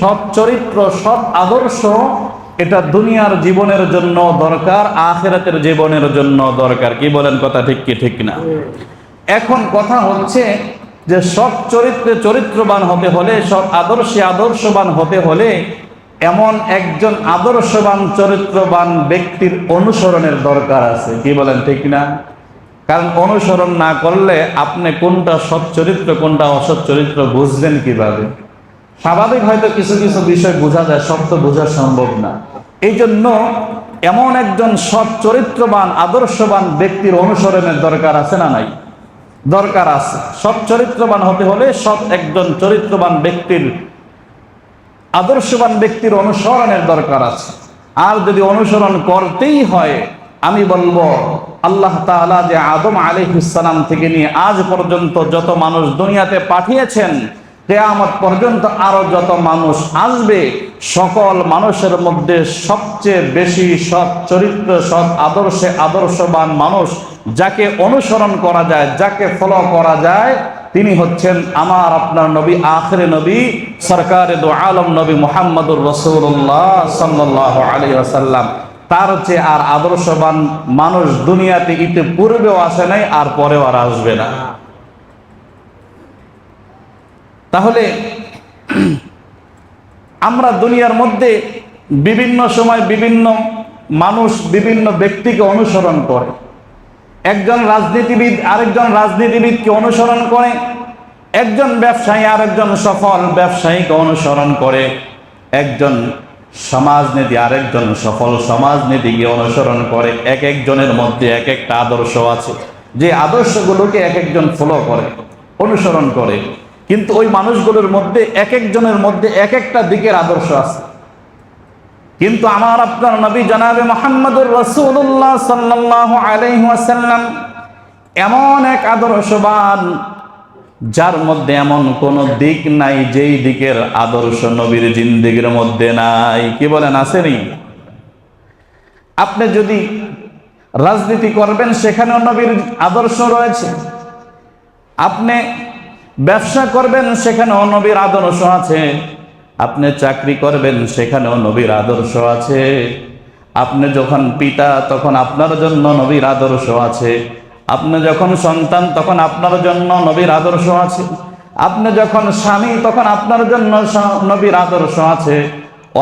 সৎ চরিত্র, সৎ আদর্শ, এটা দুনিয়ার জীবনের জন্য দরকার, আখিরাতের জীবনের জন্য দরকার। কি বলেন, কথা ঠিক কি ঠিক না? এখন কথা হচ্ছে যে সৎ চরিত্রে চরিত্রবান হতে হলে, সৎ আদর্শে আদর্শবান হতে হলে এমন একজন আদর্শবান চরিত্রবান ব্যক্তির অনুসরণের দরকার আছে। কি বলেন, ঠিক না? কারণ অনুসরণ না করলে আপনি কোনটা সৎ চরিত্র কোনটা অসৎ চরিত্র বুঝবেন কিভাবে? স্বাভাবিক হয়তো কিছু কিছু বিষয় বোঝা যায়, সব তো বোঝা সম্ভব না। এই জন্য এমন একজন সৎ চরিত্রবান আদর্শবান ব্যক্তির অনুসরণের দরকার আছে না নাই? দরকার আছে। সৎ চরিত্রবান হতে হলে সৎ একজন চরিত্রবান ব্যক্তির, আদর্শবান ব্যক্তির অনুসরণের দরকার আছে। আর যদি অনুসরণ করতেই হয়, আমি বলবো আল্লাহ তাআলা যে আদম আলাইহিস সালাম থেকে নিয়ে আজ পর্যন্ত যত মানুষ দুনিয়াতে পাঠিয়েছেন, কিয়ামত পর্যন্ত আরো যত মানুষ আসবে, সকল মানুষের মধ্যে সবচেয়ে বেশি সৎ চরিত্র, সৎ আদর্শে আদর্শবান মানুষ, যাকে অনুসরণ করা যায়, যাকে ফলো করা যায়, তিনি হচ্ছেন আমার আপনার নবী, আখিরে নবী, সরকারে দো আলম নবী মুহাম্মদুর রাসূলুল্লাহ সাল্লাল্লাহু আলাইহি ওয়াসাল্লাম। তার চেয়ে আর আদর্শবান মানুষ দুনিয়াতে ইতিপূর্বেও আসে নাই, আর পরেও আর আসবে না। তাহলে আমরা দুনিয়ার মধ্যে বিভিন্ন সময় বিভিন্ন মানুষ বিভিন্ন ব্যক্তিকে অনুসরণ করে। একজন রাজনীতিবিদ আরেকজন রাজনীতিবিদকে অনুসরণ করে, একজন ব্যবসায়ী আরেকজন সফল ব্যবসায়ীকে অনুসরণ করে, একজন সমাজনীতি আরেকজন সফল সমাজনীতিকে অনুসরণ করে। এক একজনের মধ্যে এক একটা আদর্শ আছে, যে আদর্শগুলোকে এক একজন ফলো করে, অনুসরণ করে। কিন্তু ওই মানুষগুলোর মধ্যে এক একজনের মধ্যে এক একটা দিকের আদর্শ আছে। কিন্তু আমার আপনার নবী জনাবে মুহাম্মদুর রাসূলুল্লাহ সাল্লাল্লাহু আলাইহি ওয়াসাল্লাম এমন এক আদর্শবান, যার মধ্যে এমন কোন দিক নাই যেই দিকের আদর্শ নবীর জিন্দেগির মধ্যে নাই। কি বলেন, আসেনি? আপনি যদি রাজনীতি করবেন, সেখানেও নবীর আদর্শ রয়েছে। আপনি ব্যবসা করবেন, সেখানেও নবীর আদর্শ আছে। আপনি চাকরি করবেন, সেখানেও নবীর আদর্শ আছে। আপনি যখন পিতা, তখন আপনার জন্য নবীর আদর্শ আছে। আপনি যখন সন্তান, তখন আপনার জন্য নবীর আদর্শ আছে। আপনি যখন স্বামী, তখন আপনার জন্য নবীর আদর্শ আছে।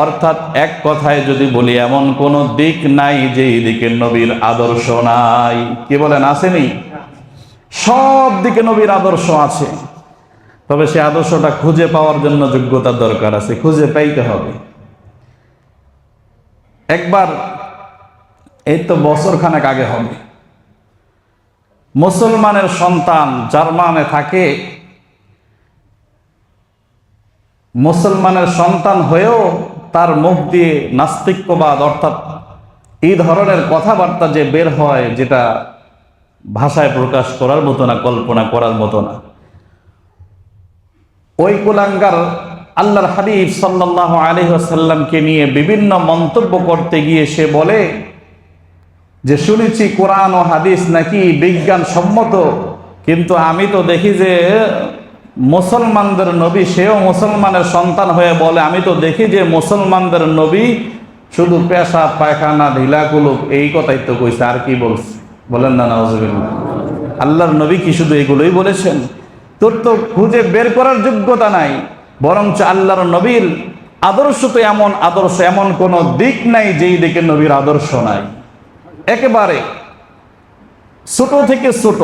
অর্থাৎ এক কথায় যদি বলি, এমন কোন দিক নাই যেই দিকে নবীর আদর্শ নাই। কি বলেন, আসেনি? সব দিকে নবীর আদর্শ আছে। তবে সে আদর্শটা খুঁজে পাওয়ার জন্য যোগ্যতার দরকার আছে, খুঁজে পাইতে হবে। একবার, এই তো বছর খানেক আগে হবে, মুসলমানের সন্তান জার্মানে থাকে, মুসলমানের সন্তান হয়েও তার মুখ দিয়ে নাস্তিক্যবাদ, অর্থাৎ এই ধরনের কথাবার্তা যে বের হয়, যেটা ভাষায় প্রকাশ করার মতো না, কল্পনা করার মতো না। ওই কুলাঙ্গার আল্লাহর হাবিব সাল্লাল্লাহু আলাইহি ওয়াসাল্লামকে নিয়ে বিভিন্ন মন্তব্য করতে গিয়ে সে বলে যে, শুনেছি কোরআন ও হাদিস নাকি বিজ্ঞান সম্মত, কিন্তু আমি তো দেখি যে মুসলমানদের নবী, সেও মুসলমানের সন্তান হয়ে বলে, আমি তো দেখি যে মুসলমানদের নবী শুধু পেশাব পায়খানা ঢিলা কুলুপ এই কথাই তো কইছে, আর কি বলছে? বলেন না নাউজুবিল্লাহ। আল্লাহর নবী কি শুধু এগুলোই বলেছেন? তোর তো খুঁজে বের করার যোগ্যতা নাই, বরঞ্চ আল্লাহর নবীর আদর্শ তো এমন আদর্শ, এমন কোন দিক নাই যেই দিকে নবীর আদর্শ নাই। একেবারে ছোট থেকে ছোট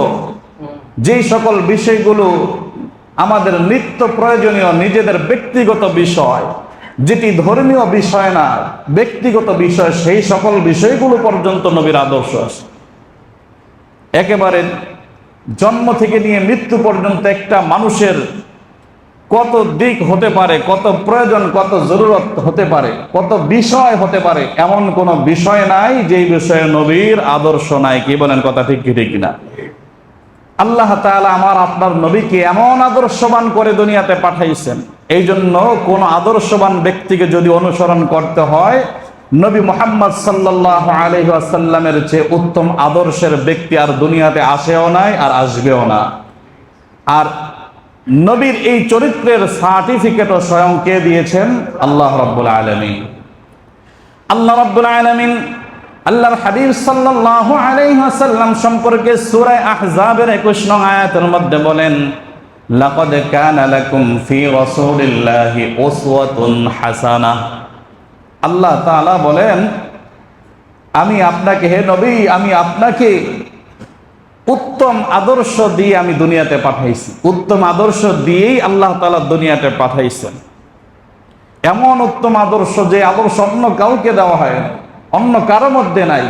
যেই সকল বিষয়গুলো আমাদের নিত্য প্রয়োজনীয়, নিজেদের ব্যক্তিগত বিষয়, যেটি ধর্মীয় বিষয় না, ব্যক্তিগত বিষয়, সেই সকল বিষয়গুলো পর্যন্ত নবীর আদর্শ আছে। একেবারে জন্ম থেকে নিয়ে মৃত্যু পর্যন্ত একটা মানুষের কত দিক হতে পারে, কত প্রয়োজন, কত জরুরত হতে পারে, কত বিষয় হতে পারে, এমন কোন বিষয় নাই যেই বিষয়ে নবীর আদর্শ নাই। কি বলেন, কথা ঠিক কি ঠিক না? আল্লাহ তাআলা আমার আপনার নবীকে এমন আদর্শবান করে দুনিয়াতে পাঠাইছেন, এই জন্য কোন আদর্শবান ব্যক্তিকে যদি অনুসরণ করতে হয়, নবী মুহাম্মদ সাল্লাল্লাহু আলাইহি ওয়াসাল্লামের চেয়ে উত্তম আদর্শের ব্যক্তি আর দুনিয়াতে আসেও নাই, আর আসবেও না। আর নবীর এই চরিত্রের সার্টিফিকেটও স্বয়ং কে দিয়েছেন? আল্লাহ রাব্বুল আলামিন। আল্লাহ রাব্বুল আলামিন আল্লাহর হাবিব সাল্লাল্লাহু আলাইহি ওয়াসাল্লাম সম্পর্কে সূরা আহজাবের 21 নং আয়াতের মধ্যে বলেন, লাকাদ কানা লাকুম ফি রাসূলিল্লাহি উসওয়াতুন হাসানাহ। আল্লাহ তাআলা বলেন, আমি আপনাকে, হে নবী, আমি আপনাকে উত্তম আদর্শ দিয়ে আমি দুনিয়াতে পাঠাইছি। উত্তম আদর্শ দিয়েই আল্লাহ তাআলা দুনিয়াতে পাঠাইছেন। এমন উত্তম আদর্শ যে আদর্শ অন্য কাউকে দেওয়া হয়, অন্য কারো মধ্যে নাই।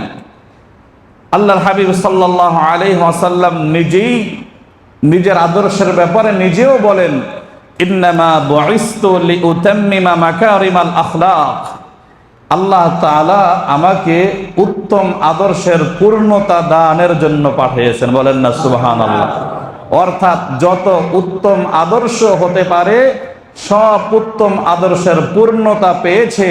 আল্লাহর হাবিব সাল্লাল্লাহু আলাইহি ওয়াসাল্লাম নিজেই নিজের আদর্শের ব্যাপারে নিজেও বলেন, ইন্নামা বুইসতু লিউতাম্মিমা মাকারিমাল আখলাক। আল্লাহ তাআলা আমাকে উত্তম আদর্শের পূর্ণতা দানের জন্য পাঠিয়েছেন। বলেন না সুবহানাল্লাহ। অর্থাৎ যত উত্তম আদর্শ হতে পারে সব উত্তম আদর্শের পূর্ণতা পেয়েছে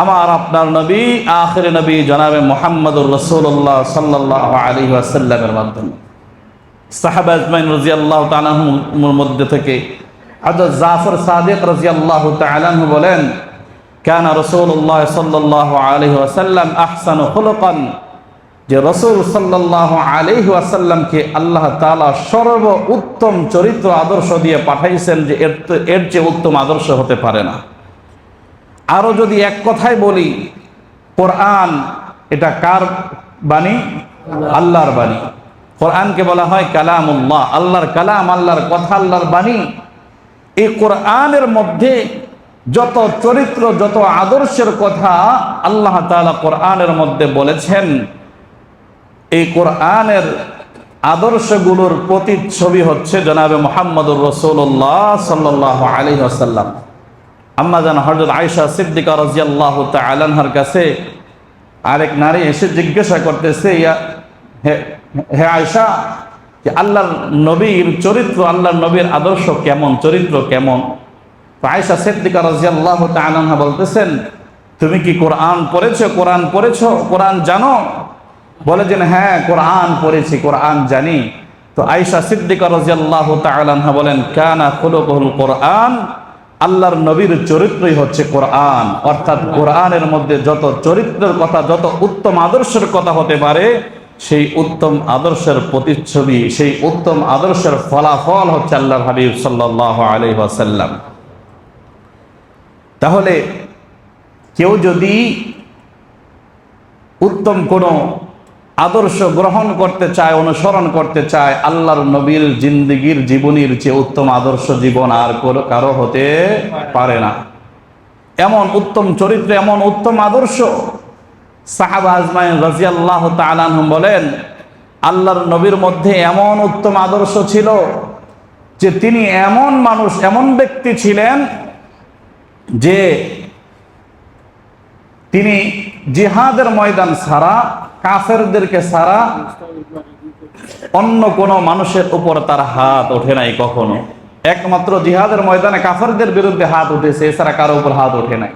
আমার আপনার নবী, আখির নবী জনাবে মুহাম্মদুর রাসূলুল্লাহ সাল্লাল্লাহু আলাইহি ওয়াসাল্লামের মাধ্যমে। সাহাবা আজমাইন রাদিয়াল্লাহু তাআলা আনহুর মধ্যে থেকে হযরত জাফর সাদিক রাদিয়াল্লাহু তাআলা আনহু বলেন, কানা রাসূলুল্লাহ সাল্লাল্লাহু আলাইহি ওয়াসাল্লাম আহসানু খুলুকান, যে রাসূল সাল্লাল্লাহু আলাইহি ওয়াসাল্লামকে আল্লাহ তাআলা সর্ব উত্তম চরিত্র আদর্শ দিয়ে পাঠাইছেন, যে এর চেয়ে উত্তম আদর্শ হতে পারে না। আরো যদি এক কথায় বলি, কোরআন এটা কার বাণী? আল্লাহর বাণী। কোরআনকে বলা হয় কালামুল্লাহ, আল্লাহর কালাম, আল্লাহর কথা, আল্লাহর বাণী। এই কোরআনের মধ্যে যত চরিত্র, যত আদর্শের কথা আল্লাহ তাআলা কোরআনের মধ্যে বলেছেন, এই কোরআনের আদর্শগুলোর প্রতিচ্ছবি হচ্ছে জনাবে মুহাম্মদুর রাসূলুল্লাহ সাল্লাল্লাহু আলাইহি ওয়াসাল্লাম। আম্মা জান হযরত আয়েশা সিদ্দিকা রাদিয়াল্লাহু তাআলা আনহার কাছে আরেক নারী এসে জিজ্ঞাসা করতেছে, হে আয়েশা, যে আল্লাহর নবীর চরিত্র, আল্লাহর নবীর আদর্শ কেমন, চরিত্র কেমন? তো আয়েশা সিদ্দিকা রাদিয়াল্লাহু তাআলা আনহা বলতেছেন, তুমি কি কোরআন পড়েছো? কোরআন পড়েছো? কোরআন জানো? বলে যে হ্যাঁ, কোরআন পড়েছি, কোরআন জানি। তো আয়েশা সিদ্দিকা রাদিয়াল্লাহু তাআলা আনহা বলেন, কানা খুলুকুল কোরআন, আল্লাহর নবীর চরিত্রই হচ্ছে কোরআন। অর্থাৎ কোরআনের মধ্যে যত চরিত্রের কথা, যত উত্তম আদর্শের কথা হতে পারে, সেই উত্তম আদর্শের প্রতিচ্ছবি, সেই উত্তম আদর্শের ফলাফল হচ্ছে আল্লাহর হাবিব সাল্লাল্লাহু আলাইহি ওয়াসাল্লাম। তাহলে কেউ যদি উত্তম কোনো আদর্শ গ্রহণ করতে চায়, অনুসরণ করতে চায়, আল্লাহর নবীর জিন্দেগীর জীবনীর চেয়ে উত্তম আদর্শ জীবন আর কারো হতে পারে না। এমন উত্তম চরিত্র, এমন উত্তম আদর্শ। সাহাবা আজমাইন রাদিয়াল্লাহু তাআলা আনহুম বলেন, আল্লাহর নবীর মধ্যে এমন উত্তম আদর্শ ছিল যে তিনি এমন মানুষ, এমন ব্যক্তি ছিলেন যে তিনি জিহাদের ময়দান ছাড়া, কাফেরদেরকে ছাড়া অন্য কোনো মানুষের উপর তার হাত ওঠে নাই কখনো। একমাত্র জিহাদের ময়দানে কাফেরদের বিরুদ্ধে হাত উঠেছে, এছাড়া কারো উপর হাত ওঠে নাই।